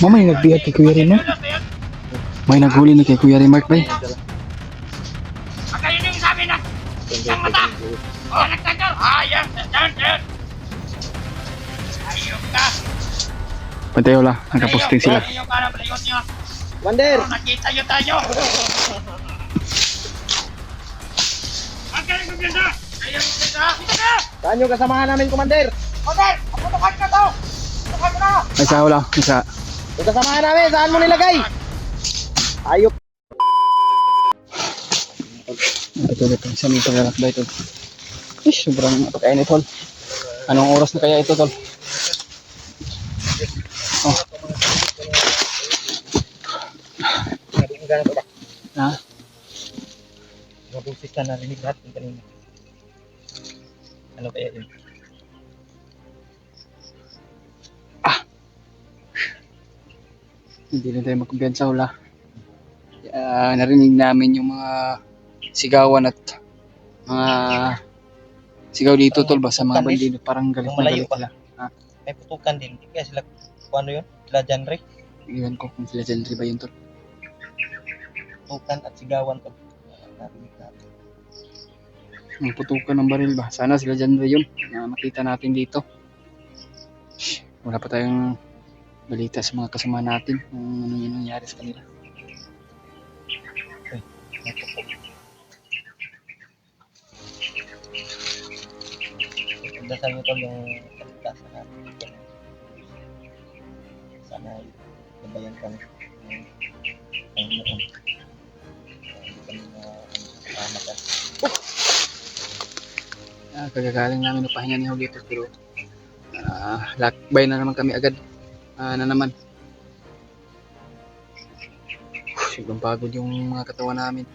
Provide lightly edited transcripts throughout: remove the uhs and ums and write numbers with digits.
Mama yung nagbiyag kay Kuya Remark. May naghuli na kay Kuya Remark ba? Pagkayo yung sabi na isang mata. Oh, nagtagal. Ayan, ayan. Ayok ka. Pantay wala, nakaposting sila. Ayok ka na, palayot nyo. Wander! Nakita nyo tayo. Pagkayo yung ganda. Ayun yung ganda. Dito ka. Saan yung kasamahan namin, Commander? Hotel, putukan ka to. Putukan ka na. Isa wala, isa. Yung kasamahan namin, saan mo nilagay? Ayop. Ito, isa may paglalakbay ito. Ish, sobrang napakainit tol. Anong oras na kaya ito tol? Oh. Gano'n ba? Ha? Mabusis na narinig natin kanina. Ano kaya yun? Hindi na tayo magkumpiyansa wala. Narinig namin yung mga sigawan at mga sigaw dito tol ba sa mga bandido, parang galit Yung na malayo galit pa. sila. May putukan din. Hindi kaya sila, kung ano yun? Sila genre. Iwan ko kung sila dyan ba yun tol. Putukan at sigawan to. Narinig natin. Ang putukan ng baril ba? Sana sila dyan ba yun na makita natin dito. Wala pa tayong balita sa mga kasama natin kung ano yung nangyari sa kanila. Dasal nyo tol yung kaligtasan natin. Sana gabayan kami ng noon. Hindi kami na ka. Kagagaling namin upahinga ni Julito pero lakbay na naman kami agad. Na naman. Sobrang pagod yung mga katawan namin.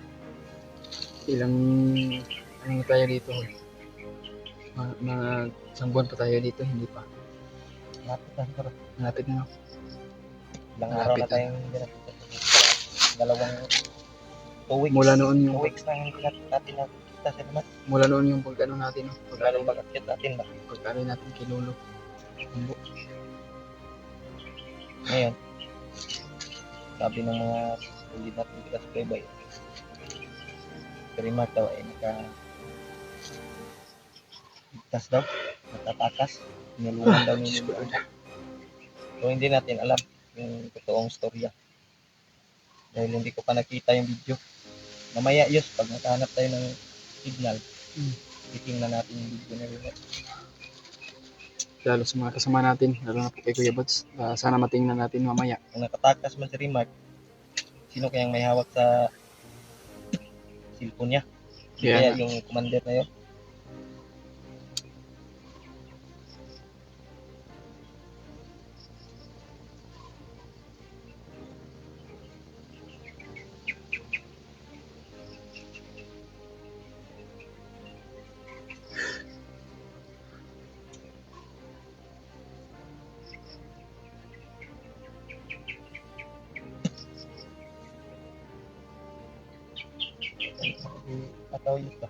Ilang ano na tayo dito. Mga isang buwan pa tayo dito, hindi pa. Lapit na siguro. Malapit na. Ilang araw na tayong hindi nakita. Dalawang 2 weeks. Mula noon yung 2 weeks na hindi natin nakita sa naman. mula noon yung pag-ano natin, no? Lalong mag-akit natin ba? Pag-ano natin kay Lolo. Ngayon, sabi ng mga ulit natin subscribe Remark daw ay ligtas daw, natatakas, nilungan daw nila. So hindi natin alam yung totoong storya. Dahil hindi ko pa nakita yung video. Mamaya yun, pag nakahanap tayo ng signal, titingnan natin yung video na rin. Lalo sa mga kasama natin, lalo na po kay Kuya Bots. Sana matingnan natin mamaya. Kung nakatakas man si Remark, sino kayang may hawak sa cellphone niya? Kaya yung commander na yun. Patawid ba?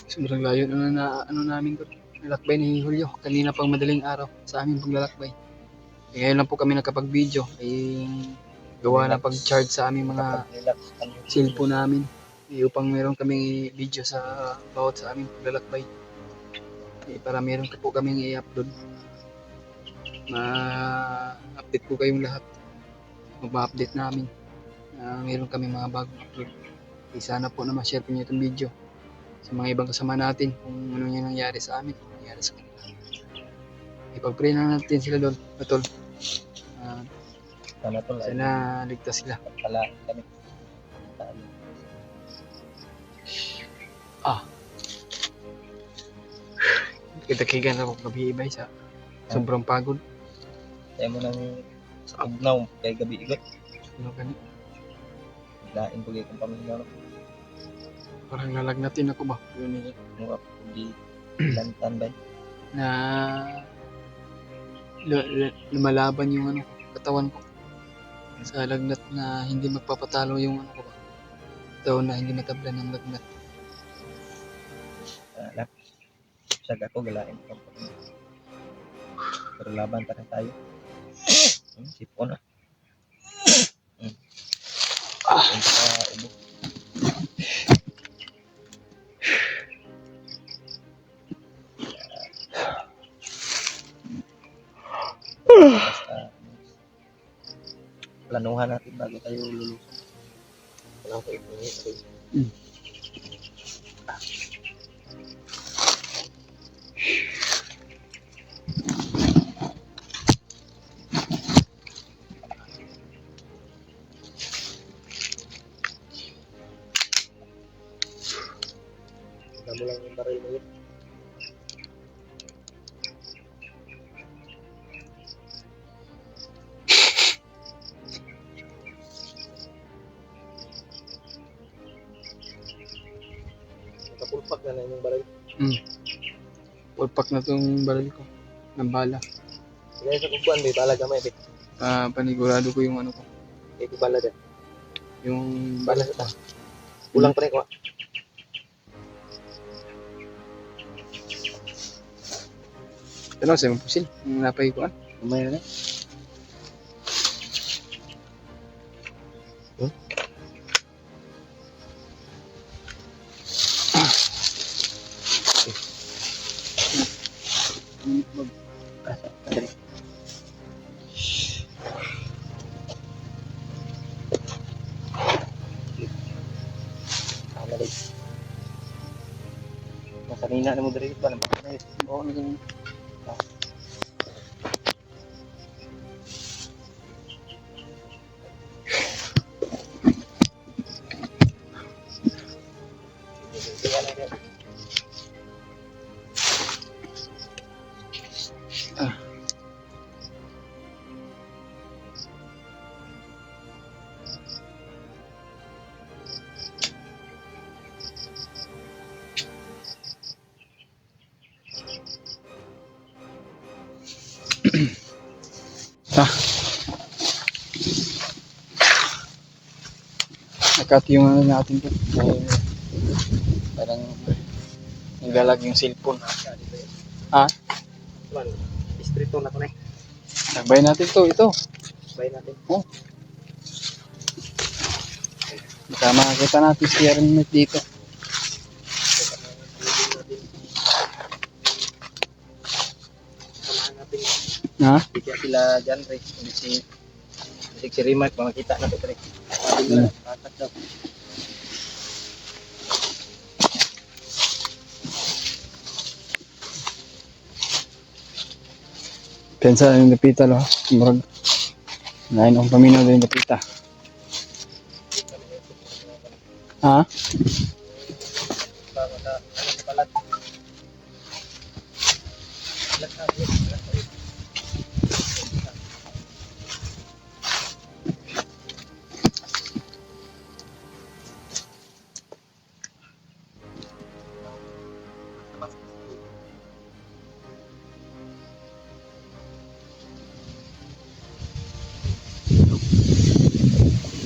Sobrang layo na ano namin ko. Nalakbay ni Julio. Kanina pang madaling araw sa aming paglalakbay. Ngayon lang po kami nakapag-video. Gawa na pag-charge sa aming mga cellphone namin. Upang meron kaming video sa bawat sa aming paglalakbay. Para meron po kaming i-upload. Ma-update po kayong lahat. Mag-update namin. Meron kami mga bagong upload. Sana po na ma-share po niyo itong video sa mga ibang kasama natin kung ano yung nangyari sa amin, nangyari sa kanila. Ipag-pray na natin sila doon, Tol. Sana ligtas sila. Pala kami. Kita-kigan ako gabi-ibay sa sobrang pagod. Kaya mo nang ugnaw kay gabi igot. Ano gani? Lain po kayong pamilya. Parang lalagnatin ako ba? Yun Mura po di lantan ba? na lumalaban yung katawan ko sa lagnat na hindi magpapatalo yung ko ba? Taon na hindi matablan ng lagnat. Saga ko galain ko. Pero laban pa rin tayo. Sipon ah. Ah. Sipon sa ubo. Basta planuhan natin bago tayo lulusong. Wala ko ipungit. Damo lang yung baril mo yun. Nakapulpak na lang yung baril. Full pack na tong baril ko. Ng bala. Kaya sa kubuan, may bala gamay. Panigurado ko yung ano ko. May bala din. Yung Bala sa taas. Kulang pa rin ko. Ano sa mga pusil? Yung napay ko an. Umay na. Kanina na mo diri ba na ba? Oo, naging nakat yung ano natin po. Parang nagalag yung cellphone. Ha? Man, distrito na ko na. Nagbay natin to, ito. Bay natin. Baka makakita natin si Aaron dito. Samahan natin. Ha? Bigyan sila dyan, Ray. Hindi si Rimat, makakita na ito, Ray. Sabi Hmm. nila, tatak daw. Pensa yung napita lo. Murag. Nain ang paminaw din napita. Ha? Bago na, ano sa balat. Balat na, balat na.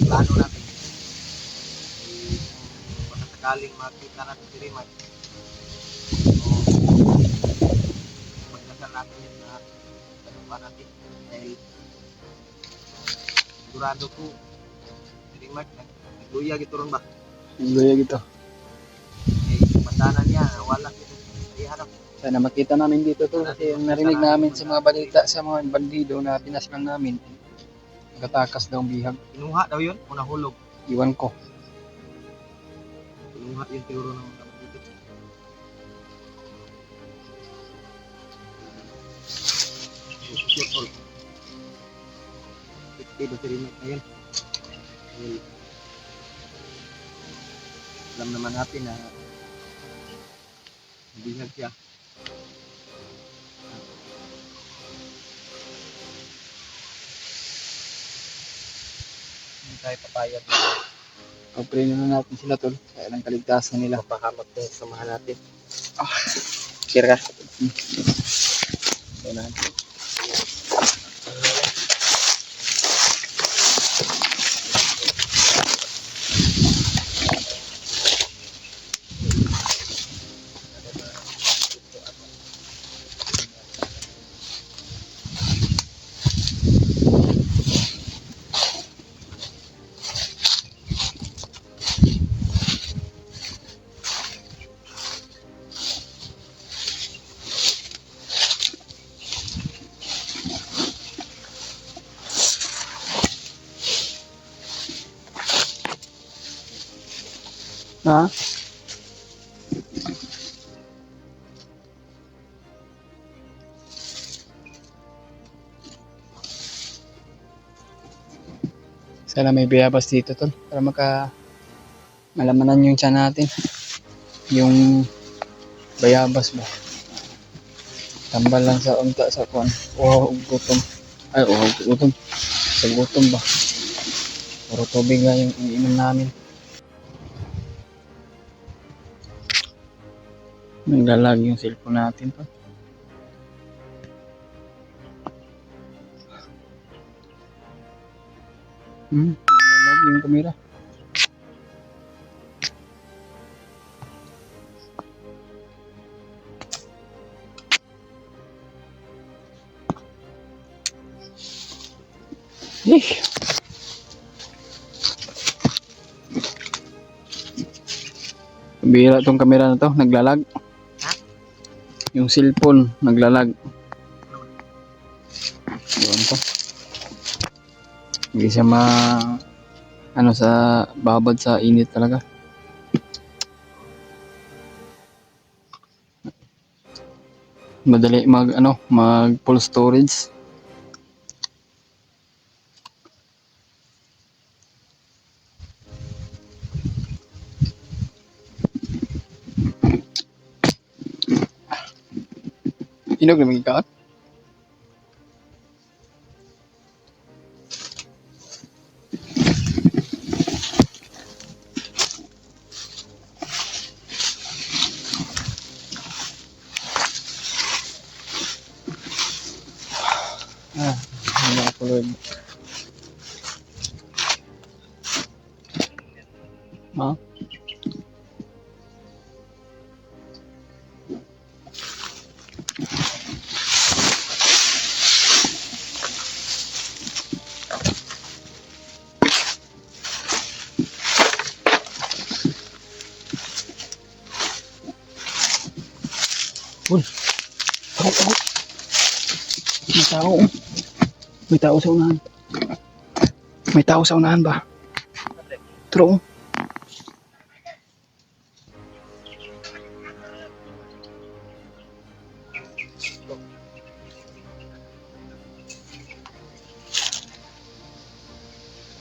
Plano natin. Kung sakaling makita natin si Rimat, magdasal natin yun na talupan natin. Dahil sigurado ko, si Rimat, nagluya gito ron ba? Ang luya gito. Eh, pandanan niya, wala ito. Ay, harap. Sana makita namin dito to. Kasi ang narinig namin sa mga balita sa mga bandido na pinaslang namin. Nagatakas daw ang bihag. Kinuha daw yun, o nahulog. Iwan ko. Kinuha yung siguro ng mga dito. Shoot all. 50 ba si Rimat na yun? Dahil alam naman natin na bihag siya. Hindi tayo papayag na Pag-pray na natin sila tol. Kaya lang kaligtasan nila. mapahamak ng samahan natin. Kira ka. Kaya natin. Ha? Sana may bayabas dito tol para malamanan yung tiyan natin. Yung bayabas ba. Tambal lang sa unta sa kuan. Oh, gutom. Ay, gutom. Sa gutom ba. Puro tubig nga yung iniinom namin. Naglalag yung cellphone natin pa. Naglalag yung kamera. Bihira tong kamera na to, naglalag. Yung cellphone, naglalag. Doon to. Hindi siya sa babad sa init talaga. Madali mag full storage. Inog na magikaot. Wala ako Lord. Ha? Uy! Ako! May tao. May tao sa unahan. May tao sa unahan ba? True.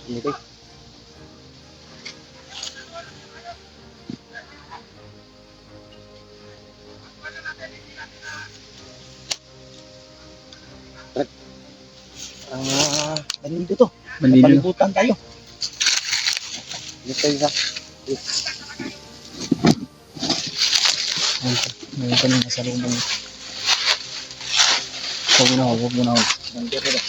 Hindi. Bandido to. Bandido. Palibutan tayo. Dito tayo sa. Ngayon ka nang nasa loob. Huwag mo na. Nandito na.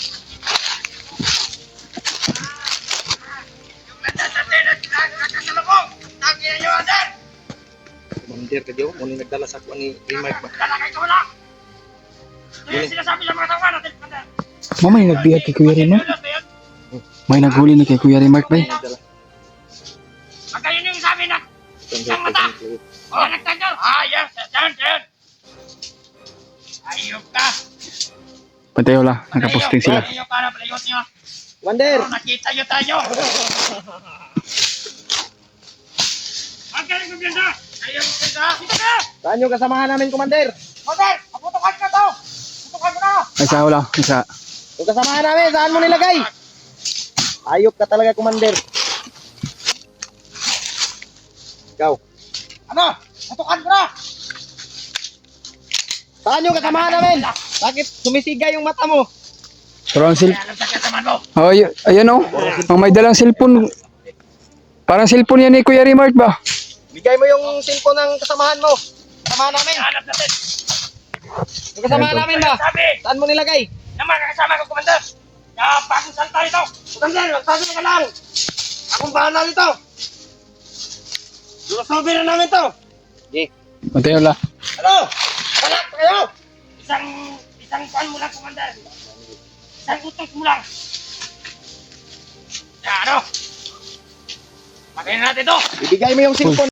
Mandir ka diyo, muna nagdala sa kuha ni Mark ba? Mamay nagbiyag kay Kuya Remark. May naghuli ni kay Kuya Remark ba? Nagdala. Magkayo yung sabi na Isang mata. Nagtagal. Yes, yan. Ayok ka. Pantay wala, nakaposting sila. Ayok ka na, palayot nyo. Wander! Nakita nyo tayo. Magkaling kumpiyansa. Ayok ka. Dito ka. Saan yung kasamahan namin, Commander? Mater, paputukan ka to. Putukan mo na. Isa wala, isa. Yung kasamahan namin, saan mo nilagay? Ayop ka talaga, Commander. Ikaw. Ano? Putukan mo na. Saan yung kasamahan namin? Bakit sumisiga yung mata mo? Pero ang Alam sa kasaman mo. Oh, ayan oh. Ang may dalang cellphone. Parang cellphone yan ni Kuya Remark ba? Bigay mo yung cellphone ng kasamahan mo. Kasamahan namin. Hanap natin. Yung kasamahan namin ba? Sabi, Saan mo nilagay? ng mga kasama ko, Commander. Kaya bagong salta ito. Commander, magsabi ka lang. Akong bahala nito. Lusobi na namin to. Pantay wala. Ano? Balak pa kayo. Isang kuan mo lang, Commander. Isang utos mo lang. Ano? Pagayin natin to. Ibigay mo yung cellphone.